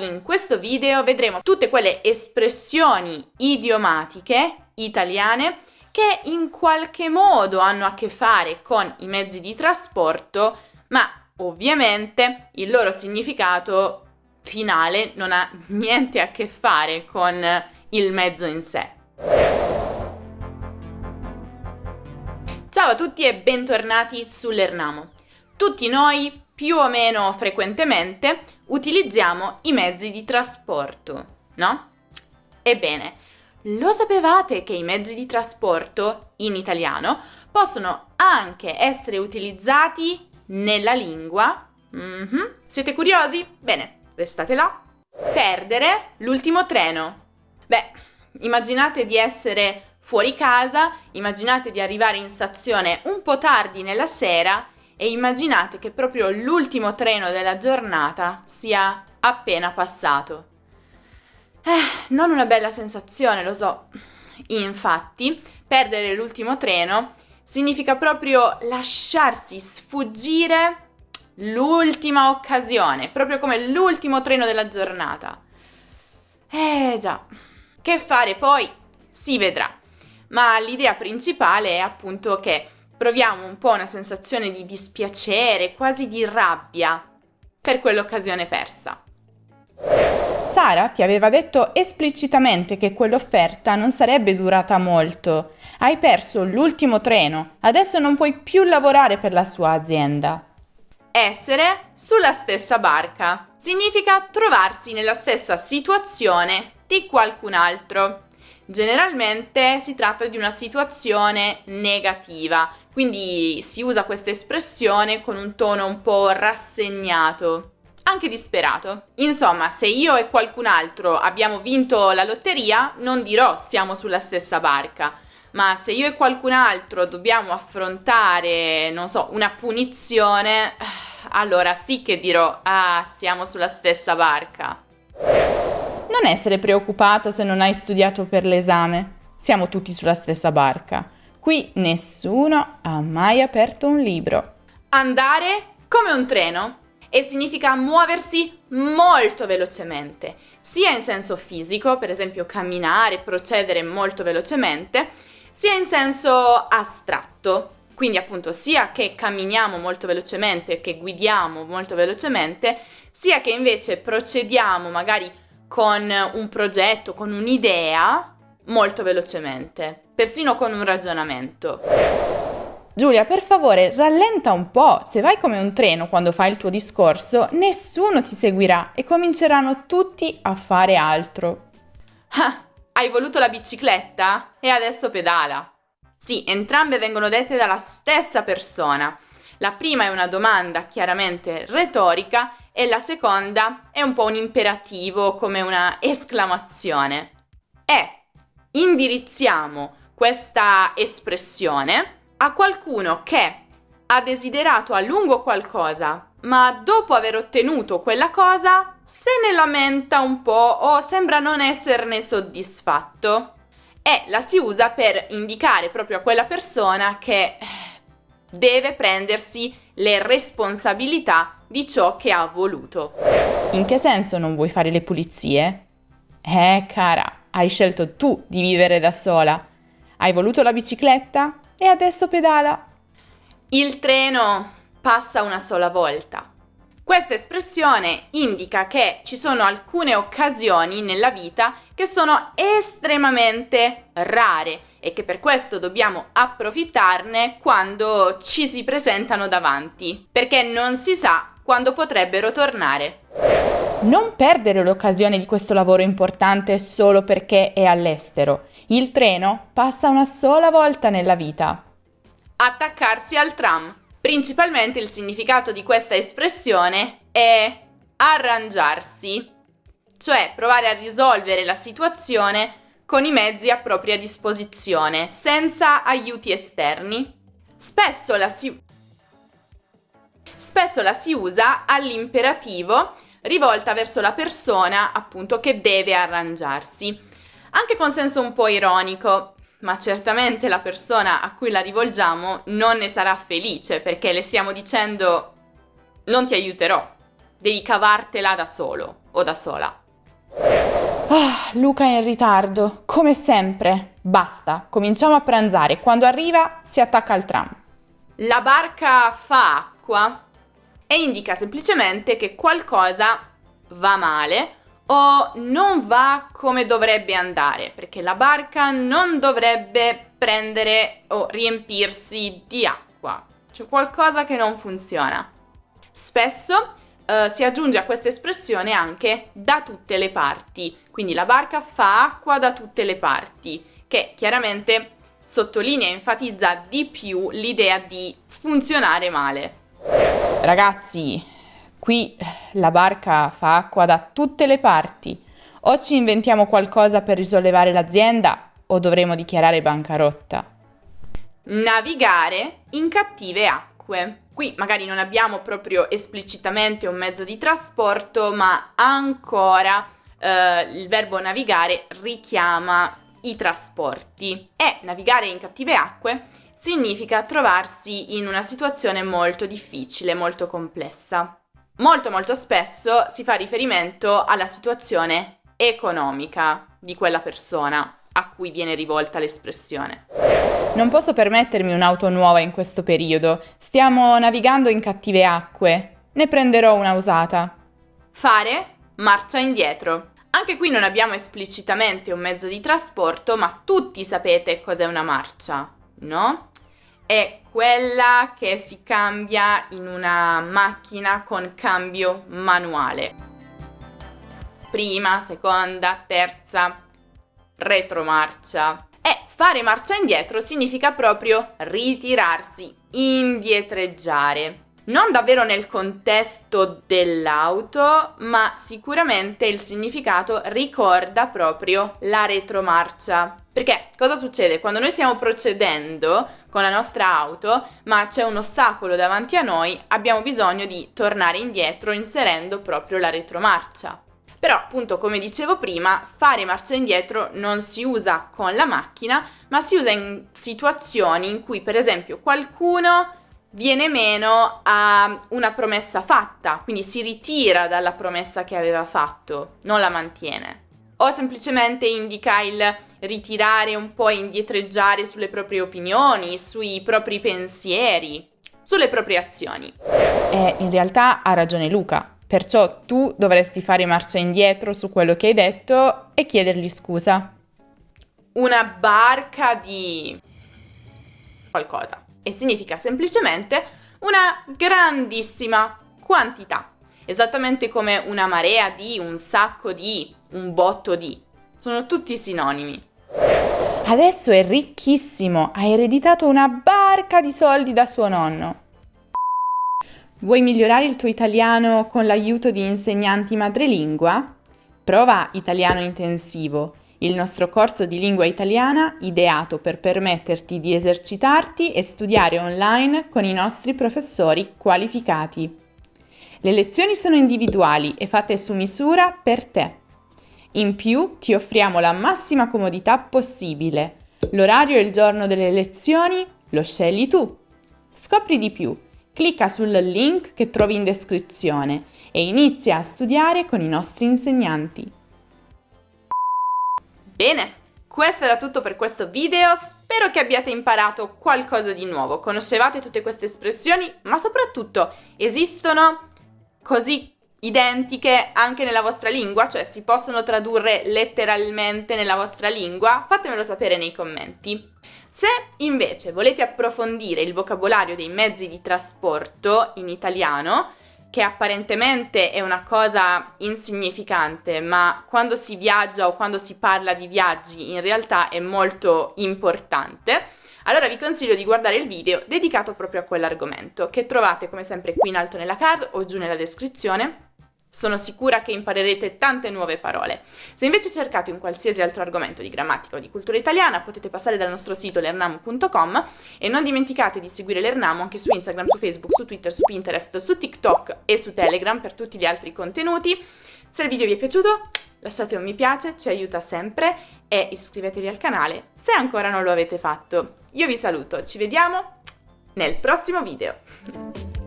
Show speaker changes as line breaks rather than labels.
In questo video vedremo tutte quelle espressioni idiomatiche italiane che in qualche modo hanno a che fare con i mezzi di trasporto, ma ovviamente il loro significato finale non ha niente a che fare con il mezzo in sé. Ciao a tutti e bentornati sull'Ernamo. Tutti noi, più o meno frequentemente, utilizziamo i mezzi di trasporto, no? Ebbene, lo sapevate che i mezzi di trasporto, in italiano, possono anche essere utilizzati nella lingua? Siete curiosi? Bene, restate là. Perdere l'ultimo treno. Beh, immaginate di essere fuori casa, immaginate di arrivare in stazione un po' tardi nella sera e immaginate che proprio l'ultimo treno della giornata sia appena passato. Non una bella sensazione, lo so. Infatti, perdere l'ultimo treno significa proprio lasciarsi sfuggire l'ultima occasione, proprio come l'ultimo treno della giornata. Già. Che fare poi? Si vedrà. Ma l'idea principale è appunto che proviamo un po' una sensazione di dispiacere, quasi di rabbia per quell'occasione persa.
Sara ti aveva detto esplicitamente che quell'offerta non sarebbe durata molto. Hai perso l'ultimo treno, adesso non puoi più lavorare per la sua azienda.
Essere sulla stessa barca significa trovarsi nella stessa situazione di qualcun altro. Generalmente si tratta di una situazione negativa, quindi si usa questa espressione con un tono un po' rassegnato, anche disperato. Insomma, se io e qualcun altro abbiamo vinto la lotteria, non dirò siamo sulla stessa barca, ma se io e qualcun altro dobbiamo affrontare, non so, una punizione, allora sì che dirò siamo sulla stessa barca.
Non essere preoccupato se non hai studiato per l'esame. Siamo tutti sulla stessa barca. Qui nessuno ha mai aperto un libro.
Andare come un treno e significa muoversi molto velocemente, sia in senso fisico, per esempio camminare, procedere molto velocemente, sia in senso astratto. Quindi appunto sia che camminiamo molto velocemente, che guidiamo molto velocemente, sia che invece procediamo magari con un progetto, con un'idea molto velocemente, persino con un ragionamento.
Giulia, per favore, rallenta un po'. Se vai come un treno quando fai il tuo discorso, nessuno ti seguirà e cominceranno tutti a fare altro.
Hai voluto la bicicletta? E adesso pedala. Sì, entrambe vengono dette dalla stessa persona. La prima è una domanda chiaramente retorica e la seconda è un po' un imperativo, come una esclamazione. Indirizziamo questa espressione a qualcuno che ha desiderato a lungo qualcosa, ma dopo aver ottenuto quella cosa se ne lamenta un po' o sembra non esserne soddisfatto. E la si usa per indicare proprio a quella persona che deve prendersi le responsabilità di ciò che ha voluto.
In che senso non vuoi fare le pulizie? Cara, hai scelto tu di vivere da sola. Hai voluto la bicicletta e adesso pedala.
Il treno passa una sola volta. Questa espressione indica che ci sono alcune occasioni nella vita che sono estremamente rare e che per questo dobbiamo approfittarne quando ci si presentano davanti, perché non si sa quando potrebbero tornare.
Non perdere l'occasione di questo lavoro importante solo perché è all'estero. Il treno passa una sola volta nella vita.
Attaccarsi al tram. Principalmente il significato di questa espressione è arrangiarsi, cioè provare a risolvere la situazione con i mezzi a propria disposizione, senza aiuti esterni. Spesso la si usa all'imperativo rivolta verso la persona, appunto, che deve arrangiarsi, anche con senso un po' ironico. Ma certamente la persona a cui la rivolgiamo non ne sarà felice perché le stiamo dicendo non ti aiuterò. devi cavartela da solo o da sola.
Luca è in ritardo, come sempre. Basta, cominciamo a pranzare. Quando arriva si attacca al tram.
La barca fa acqua e indica semplicemente che qualcosa va male o non va come dovrebbe andare, perché la barca non dovrebbe prendere o riempirsi di acqua. C'è qualcosa che non funziona. Spesso si aggiunge a questa espressione anche da tutte le parti, quindi la barca fa acqua da tutte le parti, che chiaramente sottolinea e enfatizza di più l'idea di funzionare male.
Ragazzi, qui la barca fa acqua da tutte le parti. O ci inventiamo qualcosa per risollevare l'azienda o dovremo dichiarare bancarotta.
Navigare in cattive acque. Qui magari non abbiamo proprio esplicitamente un mezzo di trasporto, ma ancora il verbo navigare richiama i trasporti. E navigare in cattive acque significa trovarsi in una situazione molto difficile, molto complessa. Molto spesso si fa riferimento alla situazione economica di quella persona a cui viene rivolta l'espressione.
Non posso permettermi un'auto nuova in questo periodo. Stiamo navigando in cattive acque. Ne prenderò una usata.
Fare marcia indietro. Anche qui non abbiamo esplicitamente un mezzo di trasporto, ma tutti sapete cos'è una marcia, no? È quella che si cambia in una macchina con cambio manuale. Prima, seconda, terza, retromarcia. E fare marcia indietro significa proprio ritirarsi, indietreggiare. Non davvero nel contesto dell'auto, ma sicuramente il significato ricorda proprio la retromarcia. Perché cosa succede? Quando noi stiamo procedendo con la nostra auto, ma c'è un ostacolo davanti a noi, abbiamo bisogno di tornare indietro inserendo proprio la retromarcia. Però, appunto, come dicevo prima, fare marcia indietro non si usa con la macchina, ma si usa in situazioni in cui, per esempio, qualcuno viene meno a una promessa fatta, quindi si ritira dalla promessa che aveva fatto, non la mantiene. O semplicemente indica il ritirare un po' e indietreggiare sulle proprie opinioni, sui propri pensieri, sulle proprie azioni.
In realtà ha ragione Luca. Perciò tu dovresti fare marcia indietro su quello che hai detto e chiedergli scusa.
Una barca di qualcosa. E significa semplicemente una grandissima quantità. Esattamente come una marea di, un sacco di, un botto di. Sono tutti sinonimi.
Adesso è ricchissimo. Ha ereditato una barca di soldi da suo nonno. Vuoi migliorare il tuo italiano con l'aiuto di insegnanti madrelingua? Prova Italiano Intensivo, il nostro corso di lingua italiana ideato per permetterti di esercitarti e studiare online con i nostri professori qualificati. Le lezioni sono individuali e fatte su misura per te. In più ti offriamo la massima comodità possibile. L'orario e il giorno delle lezioni lo scegli tu. Scopri di più. Clicca sul link che trovi in descrizione e inizia a studiare con i nostri insegnanti.
Bene, questo era tutto per questo video, spero che abbiate imparato qualcosa di nuovo, conoscevate tutte queste espressioni, ma soprattutto esistono così identiche anche nella vostra lingua, cioè si possono tradurre letteralmente nella vostra lingua? Fatemelo sapere nei commenti. Se invece volete approfondire il vocabolario dei mezzi di trasporto in italiano, che apparentemente è una cosa insignificante, ma quando si viaggia o quando si parla di viaggi in realtà è molto importante, allora vi consiglio di guardare il video dedicato proprio a quell'argomento, che trovate come sempre qui in alto nella card o giù nella descrizione. Sono sicura che imparerete tante nuove parole. Se invece cercate un qualsiasi altro argomento di grammatica o di cultura italiana, potete passare dal nostro sito lernamo.com e non dimenticate di seguire Lernamo anche su Instagram, su Facebook, su Twitter, su Pinterest, su TikTok e su Telegram per tutti gli altri contenuti. Se il video vi è piaciuto, lasciate un mi piace, ci aiuta sempre, e iscrivetevi al canale se ancora non lo avete fatto. Io vi saluto, ci vediamo nel prossimo video.